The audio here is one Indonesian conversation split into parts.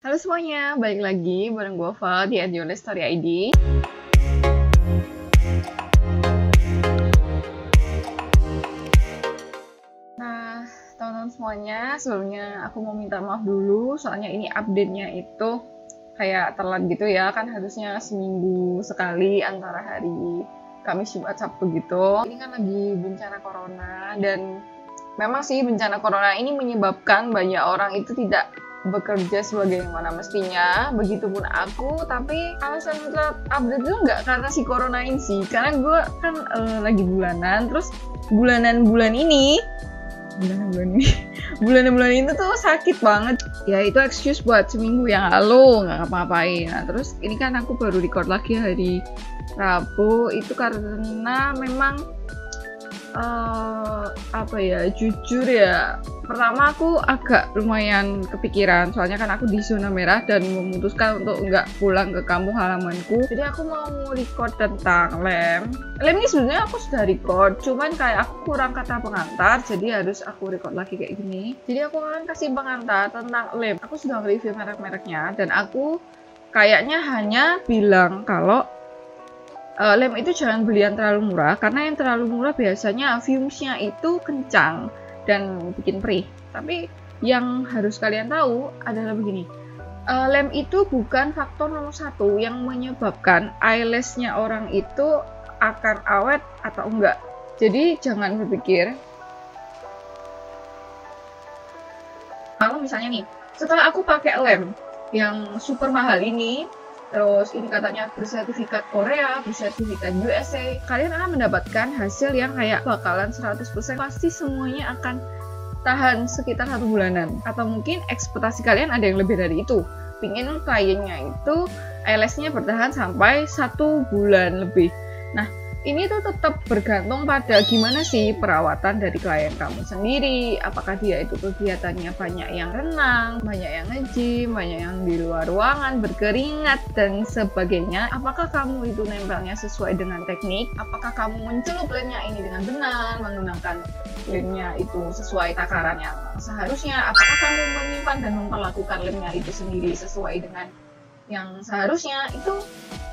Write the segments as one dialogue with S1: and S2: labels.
S1: Halo semuanya, balik lagi bareng gue Val di @Story ID. Nah, teman-teman semuanya, sebelumnya aku mau minta maaf dulu, soalnya ini update-nya itu kayak telat gitu ya, kan harusnya seminggu sekali antara hari Kamis, Jumat, Sabtu gitu. Ini kan lagi bencana corona, dan memang sih bencana corona ini menyebabkan banyak orang itu tidak bekerja sebagaimana mestinya, begitupun aku. Tapi alasan telat update itu nggak karena si corona ini sih, karena gue kan lagi bulanan, terus bulanan-bulan ini bulan-bulan ini tuh sakit banget ya. Itu excuse buat seminggu yang lalu nggak ngapa-ngapain. Nah terus ini kan aku baru record lagi hari Rabu, itu karena memang jujur ya, pertama aku agak lumayan kepikiran, soalnya kan aku di zona merah dan memutuskan untuk nggak pulang ke kampung halamanku. Jadi aku mau record tentang lem ini. Sebenarnya aku sudah record, cuman kayak aku kurang kata pengantar, jadi harus aku record lagi kayak gini. Jadi aku akan kasih pengantar tentang lem. Aku sudah review merek-mereknya, dan aku kayaknya hanya bilang kalau lem itu jangan beli yang terlalu murah, karena yang terlalu murah biasanya fumes-nya itu kencang dan bikin perih. Tapi yang harus kalian tahu adalah begini, lem itu bukan faktor nomor satu yang menyebabkan eyelash-nya orang itu akan awet atau enggak. Jadi jangan berpikir kalau misalnya nih, setelah aku pakai lem yang super mahal ini, terus ini katanya bersertifikat Korea, bersertifikat USA, kalian akan mendapatkan hasil yang kayak bakalan 100% pasti semuanya akan tahan sekitar 1 bulanan, atau mungkin ekspektasi kalian ada yang lebih dari itu. Pingin kliennya itu eyelash-nya bertahan sampai 1 bulan lebih. Nah ini tuh tetap bergantung pada gimana sih perawatan dari klien kamu sendiri. Apakah dia itu kegiatannya banyak yang renang, banyak yang nge-gym, banyak yang di luar ruangan, berkeringat, dan sebagainya. Apakah kamu itu nempelnya sesuai dengan teknik? Apakah kamu mencelup lemnya ini dengan benar, menggunakan lemnya itu sesuai takaran yang seharusnya? Apakah kamu menyimpan dan memperlakukan lemnya itu sendiri sesuai dengan yang seharusnya? Itu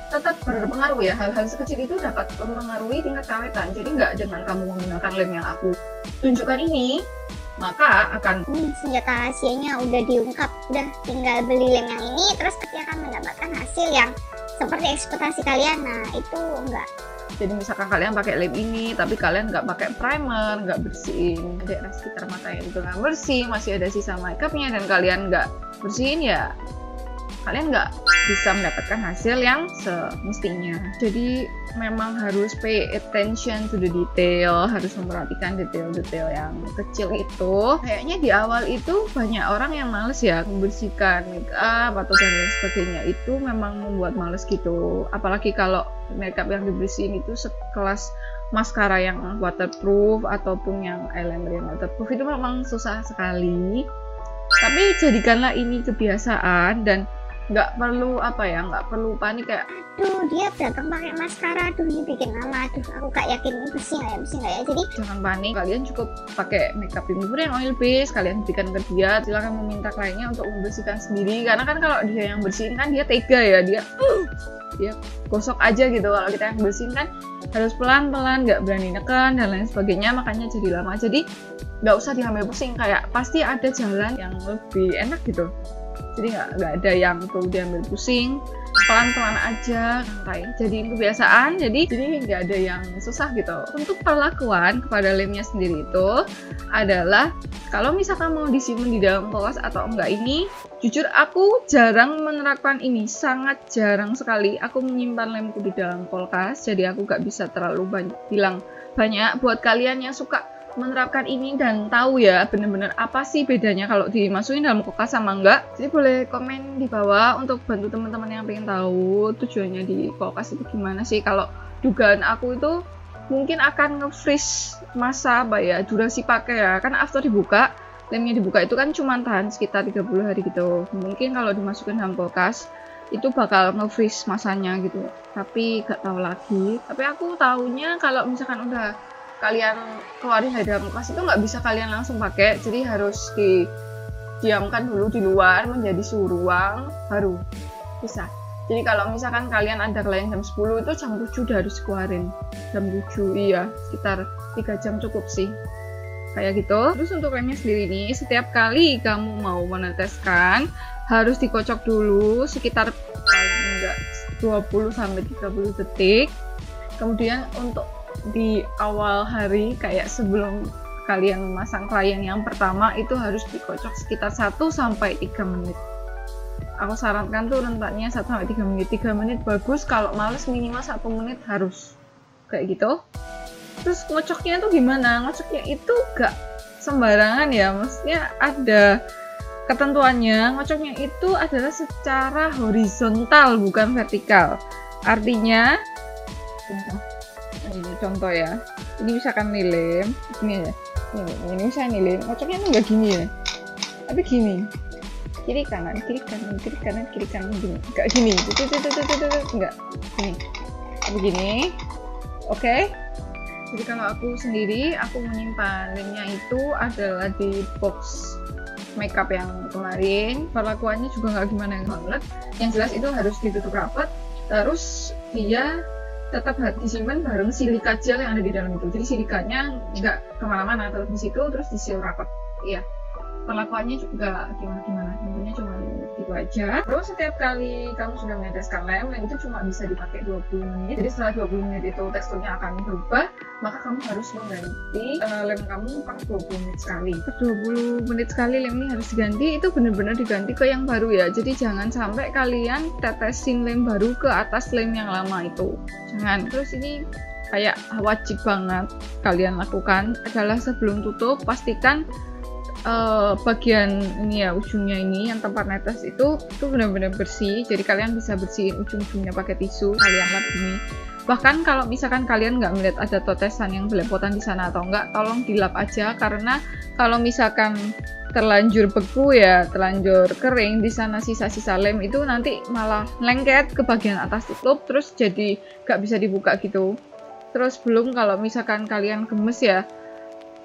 S1: tetap berpengaruh ya. Hal-hal sekecil itu dapat mempengaruhi tingkat kawetan. Jadi nggak dengan kamu menggunakan lem yang aku tunjukkan ini maka akan
S2: senjata rahasianya udah diungkap, udah tinggal beli lem yang ini terus pasti akan mendapatkan hasil yang seperti ekspektasi kalian. Nah itu enggak.
S1: Jadi misalkan kalian pakai lem ini tapi kalian nggak pakai primer, nggak bersihin daerah sekitar mata yang dengan bersih, masih ada sisa makeupnya, dan kalian nggak bersihin, ya kalian nggak bisa mendapatkan hasil yang semestinya. Jadi memang harus pay attention to the detail, harus memperhatikan detail-detail yang kecil itu. Kayaknya di awal itu banyak orang yang males ya membersihkan makeup atau dan lain sebagainya, itu memang membuat males gitu. Apalagi kalau makeup yang dibersihin itu sekelas maskara yang waterproof ataupun yang eyeliner yang waterproof, itu memang susah sekali. Tapi jadikanlah ini kebiasaan, dan nggak perlu nggak perlu panik kayak
S2: aduh dia datang pakai maskara, aduh ini bikin lama, aduh aku gak yakin ini bersih nggak ya. Jadi
S1: jangan panik, kalian cukup pakai makeup remover yang oil based, kalian berikan ke dia, silakan meminta kliennya untuk membersihkan sendiri. Karena kan kalau dia yang bersihin kan dia tega ya, dia gosok aja gitu. Kalau kita yang bersihin kan harus pelan-pelan, nggak berani neken dan lain sebagainya, makanya jadi lama. Jadi nggak usah diambil pusing, kayak pasti ada jalan yang lebih enak gitu. Jadi nggak ada yang perlu diambil pusing, pelan-pelan aja, santai. Jadi kebiasaan, jadi nggak ada yang susah gitu. Untuk perlakuan kepada lemnya sendiri itu adalah kalau misalkan mau disimpan di dalam kulkas atau enggak, ini jujur aku jarang menerapkan ini, sangat jarang sekali aku menyimpan lemku di dalam kulkas. Jadi aku nggak bisa terlalu bilang banyak buat kalian yang suka menerapkan ini dan tahu ya bener-bener apa sih bedanya kalau dimasukin dalam kulkas sama enggak. Jadi boleh komen di bawah untuk bantu teman-teman yang pengen tahu tujuannya di kulkas itu gimana sih. Kalau dugaan aku itu mungkin akan nge-freeze masa durasi pakai ya, kan after dibuka, lemnya dibuka itu kan cuma tahan sekitar 30 hari gitu. Mungkin kalau dimasukin dalam kulkas itu bakal nge-freeze masanya gitu, tapi gak tahu lagi. Tapi aku taunya kalau misalkan udah kalian keluarin dari dalam kulkas itu nggak bisa kalian langsung pakai, jadi harus didiamkan dulu di luar menjadi suhu ruang baru bisa. Jadi kalau misalkan kalian ada klien jam 10 itu jam 7 udah harus keluarin. Jam 7 iya, sekitar 3 jam cukup sih. Kayak gitu. Terus untuk lemnya sendiri nih, setiap kali kamu mau meneteskan harus dikocok dulu sekitar paling enggak 20-30 detik. Kemudian untuk di awal hari kayak sebelum kalian memasang klien yang pertama itu harus dikocok sekitar 1-3 menit. Aku sarankan tuh rentaknya 1-3 menit. 3 menit bagus, kalau males minimal 1 menit harus kayak gitu. Terus ngocoknya tuh gimana? Ngocoknya itu gak sembarangan ya, maksudnya ada ketentuannya. Ngocoknya itu adalah secara horizontal bukan vertikal. Artinya ini contoh ya, ini misalkan nih lem gini ya, ini misalnya nih lem ngocoknya tuh gak gini ya, tapi gini, kiri kanan gini, nggak gini, nggak gini, begini, oke. Jadi kalau aku sendiri, aku menyimpan lemnya itu adalah di box makeup yang kemarin. Perlakuannya juga nggak gimana banget, yang jelas itu harus ditutup rapat, terus dia tetap disimpan bareng silika gel yang ada di dalam itu. Jadi silikanya nggak kemana-mana, tetap di situ, terus disil rapat. Iya. Perlakuannya juga gimana-gimana, tentunya cuma itu aja. Terus setiap kali kamu sudah meneteskan lem itu cuma bisa dipakai 20 menit. Jadi setelah 20 menit itu teksturnya akan berubah, maka kamu harus mengganti lem kamu per 20 menit sekali. Per 20 menit sekali lem ini harus diganti, itu benar-benar diganti ke yang baru ya. Jadi jangan sampai kalian tetesin lem baru ke atas lem yang lama itu. Jangan. Terus ini kayak wajib banget kalian lakukan adalah sebelum tutup pastikan bagian ini ya, ujungnya ini yang tempat netes itu benar-benar bersih. Jadi kalian bisa bersihin ujung-ujungnya pakai tisu, kalian lap gini. Bahkan kalau misalkan kalian nggak melihat ada tetesan yang belepotan di sana atau enggak, tolong dilap aja, karena kalau misalkan terlanjur beku ya, terlanjur kering di sana sisa-sisa lem itu nanti malah lengket ke bagian atas tutup, terus jadi nggak bisa dibuka gitu. Terus belum kalau misalkan kalian gemes ya,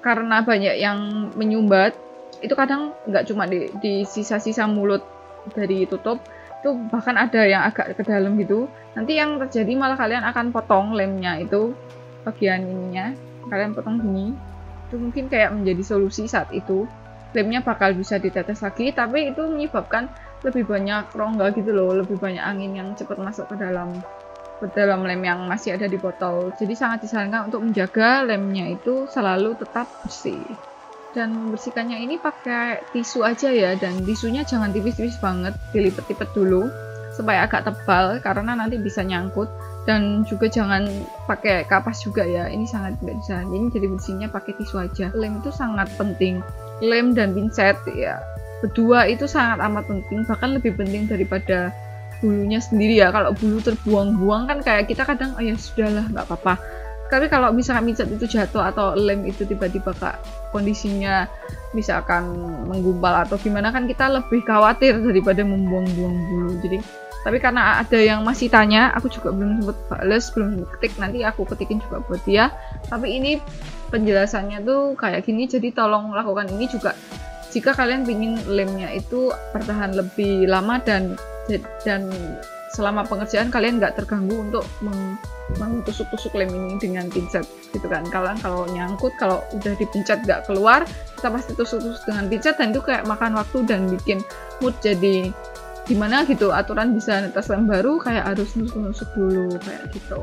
S1: karena banyak yang menyumbat, itu kadang nggak cuma di sisa-sisa mulut dari tutup, itu bahkan ada yang agak ke dalam gitu. Nanti yang terjadi malah kalian akan potong lemnya itu, bagian ininya kalian potong gini. Itu mungkin kayak menjadi solusi saat itu. Lemnya bakal bisa ditetes lagi, tapi itu menyebabkan lebih banyak rongga gitu loh, lebih banyak angin yang cepat masuk ke dalam lem yang masih ada di botol. Jadi sangat disarankan untuk menjaga lemnya itu selalu tetap bersih. Dan membersihkannya ini pakai tisu aja ya, dan tisunya jangan tipis-tipis banget, dilipet-lipet dulu supaya agak tebal karena nanti bisa nyangkut. Dan juga jangan pakai kapas juga ya, ini sangat tidak disarankan. Jadi bersihnya pakai tisu aja. Lem itu sangat penting, lem dan pincet ya, berdua itu sangat amat penting, bahkan lebih penting daripada bulunya sendiri ya. Kalau bulu terbuang-buang kan kayak kita kadang oh ya sudahlah nggak apa-apa, tapi kalau misalkan pincet itu jatuh atau lem itu tiba-tiba kondisinya misalkan menggumpal atau gimana, kan kita lebih khawatir daripada membuang-buang bulu. Jadi tapi karena ada yang masih tanya, aku juga belum sempat bales, belum sempat ketik, nanti aku ketikin juga buat dia. Tapi ini penjelasannya tuh kayak gini, jadi tolong lakukan ini juga jika kalian ingin lemnya itu bertahan lebih lama dan selama pengerjaan kalian nggak terganggu untuk mentusuk-tusuk lem ini dengan pincet gitu kan. Kalau nyangkut, kalau udah dipencet nggak keluar, kita pasti tusuk-tusuk dengan pincet, dan itu kayak makan waktu dan bikin mood jadi gimana gitu. Aturan bisa netes lem baru kayak harus nusuk-nusuk dulu kayak gitu.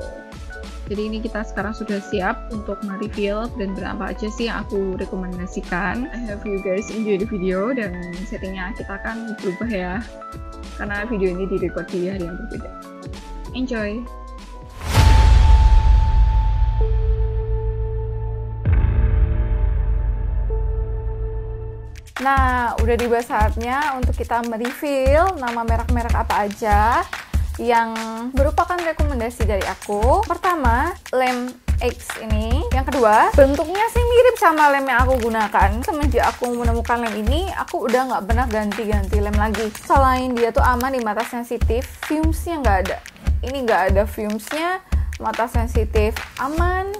S1: Jadi ini kita sekarang sudah siap untuk mereveal brand-brand apa aja sih yang aku rekomendasikan. I hope you guys enjoy the video, dan settingnya kita akan berubah ya, karena video ini direcord di hari yang berbeda. Enjoy!
S3: Nah, udah tiba saatnya untuk kita mereveal nama merek-merek apa aja yang merupakan rekomendasi dari aku. Pertama, lem X ini. Yang kedua, bentuknya sih mirip sama lem yang aku gunakan. Semenjak aku menemukan lem ini, aku udah nggak pernah ganti-ganti lem lagi. Selain dia tuh aman di mata sensitif, fumesnya nggak ada. Ini nggak ada fumesnya, mata sensitif aman,